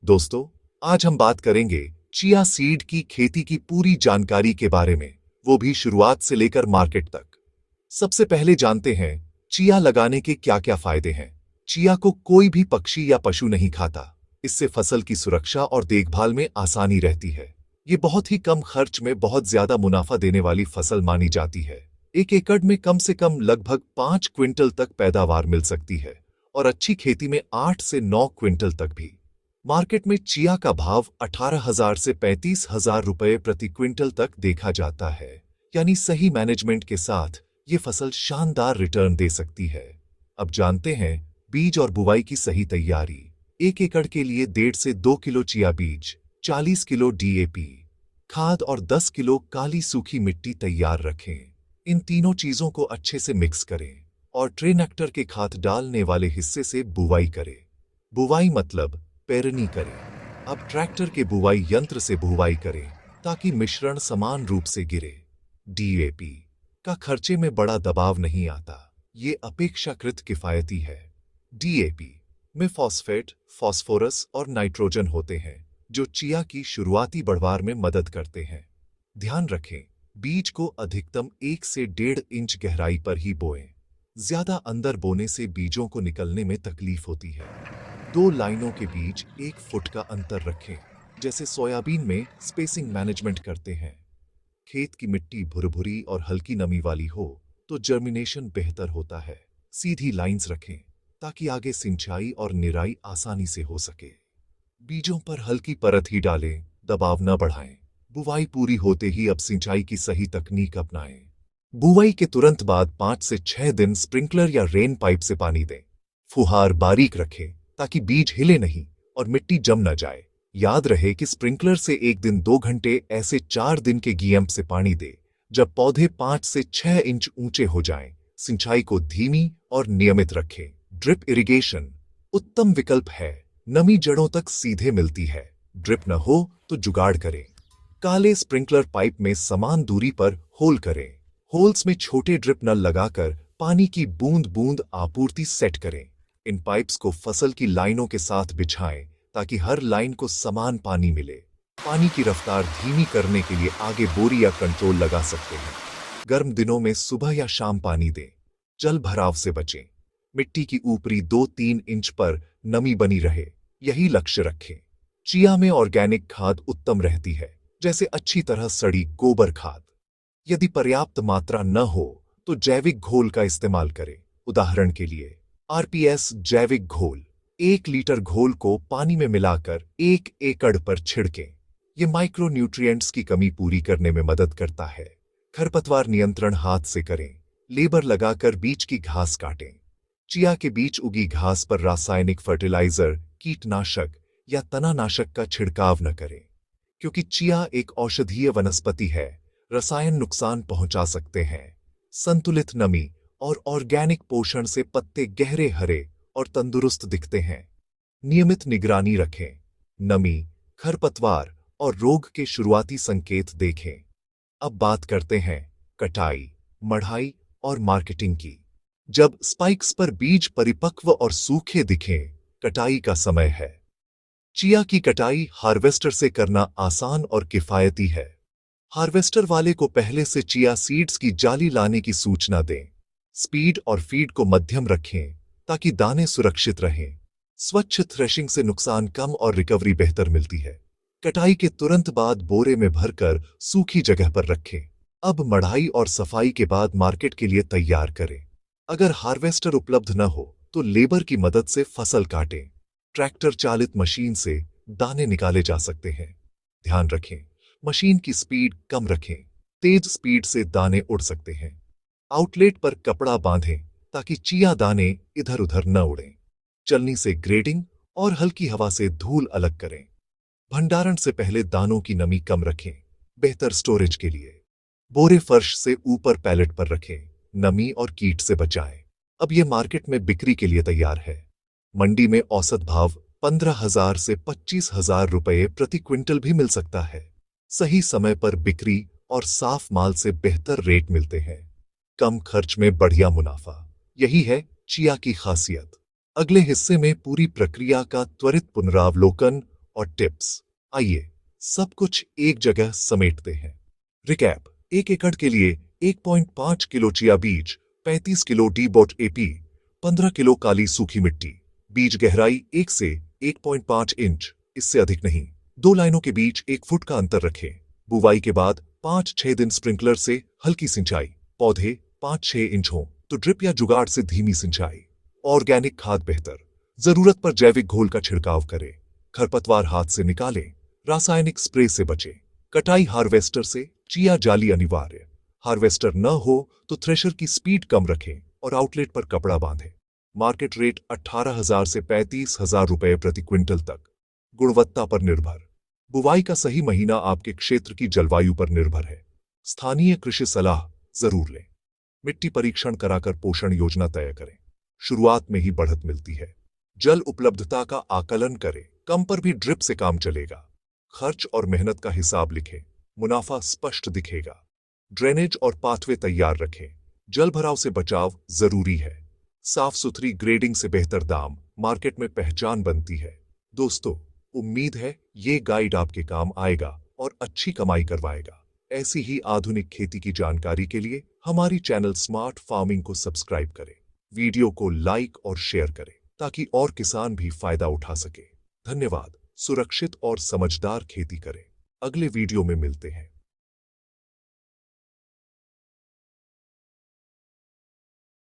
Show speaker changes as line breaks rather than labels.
दोस्तों, आज हम बात करेंगे चिया सीड की खेती की पूरी जानकारी के बारे में, वो भी शुरुआत से लेकर मार्केट तक। सबसे पहले जानते हैं चिया लगाने के क्या-क्या फायदे हैं। चिया को कोई भी पक्षी या पशु नहीं खाता। इससे फसल की सुरक्षा और देखभाल में आसानी रहती है। ये बहुत ही कम खर्च में बहुत ज्यादा मुनाफा देने वाली फसल मानी जाती है। 1 एकड़ में कम से कम लगभग 5 क्विंटल तक पैदावार मिल सकती है और अच्छी खेती में 8 से 9 क्विंटल तक भी। मार्केट में चिया का भाव 18,000 से 35,000 रुपए प्रति क्विंटल तक देखा जाता है। यानी सही मैनेजमेंट के साथ ये फसल शानदार रिटर्न दे सकती है। अब जानते हैं बीज और बुवाई की सही तैयारी। 1 एकड़ के लिए 1.5 से 2 किलो चिया बीज, 40 किलो डीएपी खाद और 10 किलो काली सूखी मिट्टी तैयार रखें। इन तीनों चीजों को अच्छे से मिक्स करें और ट्रेनैक्टर के खाद डालने वाले हिस्से से बुवाई करें। बुवाई मतलब पेरनी करें। अब ट्रैक्टर के बुवाई यंत्र से बुवाई करें ताकि मिश्रण समान रूप से गिरे। डीएपी का खर्चे में बड़ा दबाव नहीं आता। ये अपेक्षाकृत किफायती है। डीएपी में फॉस्फेट, फास्फोरस और नाइट्रोजन होते हैं जो चिया की शुरुआती बढ़वार में मदद करते हैं। ध्यान रखें, बीज को अधिकतम 1 से 1.5 इंच गहराई पर ही बोएं। ज्यादा अंदर बोने से बीजों को निकलने में तकलीफ होती है। 2 लाइनों के बीच 1 फुट का अंतर रखें, जैसे सोयाबीन में स्पेसिंग मैनेजमेंट करते हैं। खेत की मिट्टी भुरभुरी और हल्की नमी वाली हो तो जर्मिनेशन बेहतर होता है। सीधी लाइंस रखें ताकि आगे सिंचाई और निराई आसानी से हो सके। बीजों पर हल्की परत ही डालें, दबाव न बढ़ाएं। बुवाई पूरी होते ही अब सिंचाई की सही तकनीक अपनाएं। बुवाई के तुरंत बाद 5 से 6 दिन स्प्रिंकलर या रेन पाइप से पानी दें। फुहार बारीक रखें ताकि बीज हिले नहीं और मिट्टी जम न जाए। याद रहे कि स्प्रिंकलर से 1 दिन 2 घंटे ऐसे 4 दिन के गीएम से पानी दे। जब पौधे 5 से 6 इंच ऊंचे हो जाएं, सिंचाई को धीमी और नियमित रखें। ड्रिप इरिगेशन उत्तम विकल्प है। नमी जड़ों तक सीधे मिलती है। ड्रिप न हो तो जुगाड़ करें। काले स्प्रिंकलर पाइप में समान दूरी पर होल करें। होल्स में छोटे ड्रिप नल लगाकर पानी की बूंद बूंद आपूर्ति सेट करें। इन पाइप्स को फसल की लाइनों के साथ बिछाएं ताकि हर लाइन को समान पानी मिले। पानी की रफ्तार धीमी करने के लिए आगे बोरी या कंट्रोल लगा सकते हैं। गर्म दिनों में सुबह या शाम पानी दें। जल भराव से बचें। मिट्टी की ऊपरी 2-3 इंच पर नमी बनी रहे, यही लक्ष्य रखें। चिया में ऑर्गेनिक खाद उत्तम रहती है, जैसे अच्छी तरह सड़ी गोबर खाद। यदि पर्याप्त मात्रा न हो तो जैविक घोल का इस्तेमाल करें। उदाहरण के लिए आरपीएस जैविक घोल। 1 लीटर घोल को पानी में मिलाकर 1 एकड़ पर छिड़कें। ये माइक्रो न्यूट्रिएंट्स की कमी पूरी करने में मदद करता है। खरपतवार नियंत्रण हाथ से करें। लेबर लगाकर बीच की घास काटें। चिया के बीच उगी घास पर रासायनिक फर्टिलाइजर, कीटनाशक या तनानाशक का छिड़काव न करें, क्योंकि चिया एक औषधीय वनस्पति है। रसायन नुकसान पहुंचा सकते हैं। संतुलित नमी और ऑर्गेनिक पोषण से पत्ते गहरे हरे और तंदुरुस्त दिखते हैं। नियमित निगरानी रखें। नमी, खरपतवार और रोग के शुरुआती संकेत देखें। अब बात करते हैं कटाई, मढ़ाई और मार्केटिंग की। जब स्पाइक्स पर बीज परिपक्व और सूखे दिखें, कटाई का समय है। चिया की कटाई हार्वेस्टर से करना आसान और किफायती है। हार्वेस्टर वाले को पहले से चिया सीड्स की जाली लाने की सूचना दें। स्पीड और फीड को मध्यम रखें ताकि दाने सुरक्षित रहें। स्वच्छ थ्रेशिंग से नुकसान कम और रिकवरी बेहतर मिलती है। कटाई के तुरंत बाद बोरे में भरकर सूखी जगह पर रखें। अब मढ़ाई और सफाई के बाद मार्केट के लिए तैयार करें। अगर हार्वेस्टर उपलब्ध न हो तो लेबर की मदद से फसल काटें। ट्रैक्टर चालित मशीन से दाने निकाले जा सकते हैं। ध्यान रखें, मशीन की स्पीड कम रखें। तेज स्पीड से दाने उड़ सकते हैं। आउटलेट पर कपड़ा बांधें ताकि चिया दाने इधर उधर न उड़ें। चलनी से ग्रेडिंग और हल्की हवा से धूल अलग करें। भंडारण से पहले दानों की नमी कम रखें, बेहतर स्टोरेज के लिए। बोरे फर्श से ऊपर पैलेट पर रखें, नमी और कीट से बचाएं। अब यह मार्केट में बिक्री के लिए तैयार है। मंडी में औसत भाव 15,000 से 25,000 रुपए प्रति क्विंटल भी मिल सकता है। सही समय पर बिक्री और साफ माल से बेहतर रेट मिलते हैं। कम खर्च में बढ़िया मुनाफा, यही है चिया की खासियत। अगले हिस्से में पूरी प्रक्रिया का त्वरित पुनरावलोकन और टिप्स। आइए सब कुछ एक जगह समेटते हैं। रिकैप: 1 एकड़ के लिए 1.5 किलो चिया बीज, 35 किलो डीबॉट एपी, 15 किलो काली सूखी मिट्टी। बीज गहराई 1 से 1.5 इंच, इससे अधिक नहीं। 2 लाइनों के बीच 1 फुट का अंतर रखें। बुवाई के बाद 5-6 दिन स्प्रिंकलर से हल्की सिंचाई। पौधे 5-6 इंच हों तो ड्रिप या जुगाड़ से धीमी सिंचाई। ऑर्गेनिक खाद बेहतर। जरूरत पर जैविक घोल का छिड़काव करें। खरपतवार हाथ से निकालें। रासायनिक स्प्रे से बचें। कटाई हार्वेस्टर से। चिया जाली अनिवार्य। हार्वेस्टर न हो तो थ्रेशर की स्पीड कम रखें और आउटलेट पर कपड़ा बांधें। मार्केट रेट 18,000 से 35,000 रुपए प्रति क्विंटल तक। गुणवत्ता पर निर्भर। बुवाई का सही महीना आपके क्षेत्र की जलवायु पर निर्भर है। स्थानीय कृषि सलाह जरूर लें। मिट्टी परीक्षण कराकर पोषण योजना तय करें। शुरुआत में ही बढ़त मिलती है। जल उपलब्धता का आकलन करें। कम पर भी ड्रिप से काम चलेगा। खर्च और मेहनत का हिसाब लिखें। मुनाफा स्पष्ट दिखेगा। ड्रेनेज और पाथवे तैयार रखें। जल भराव से बचाव जरूरी है। साफ सुथरी ग्रेडिंग से बेहतर दाम। मार्केट में पहचान बनती है। दोस्तों, उम्मीद है ये गाइड आपके काम आएगा और अच्छी कमाई करवाएगा। ऐसी ही आधुनिक खेती की जानकारी के लिए हमारी चैनल स्मार्ट फार्मिंग को सब्सक्राइब करें। वीडियो को लाइक और शेयर करें ताकि और किसान भी फायदा उठा सके। धन्यवाद। सुरक्षित और समझदार खेती करें। अगले वीडियो में मिलते हैं।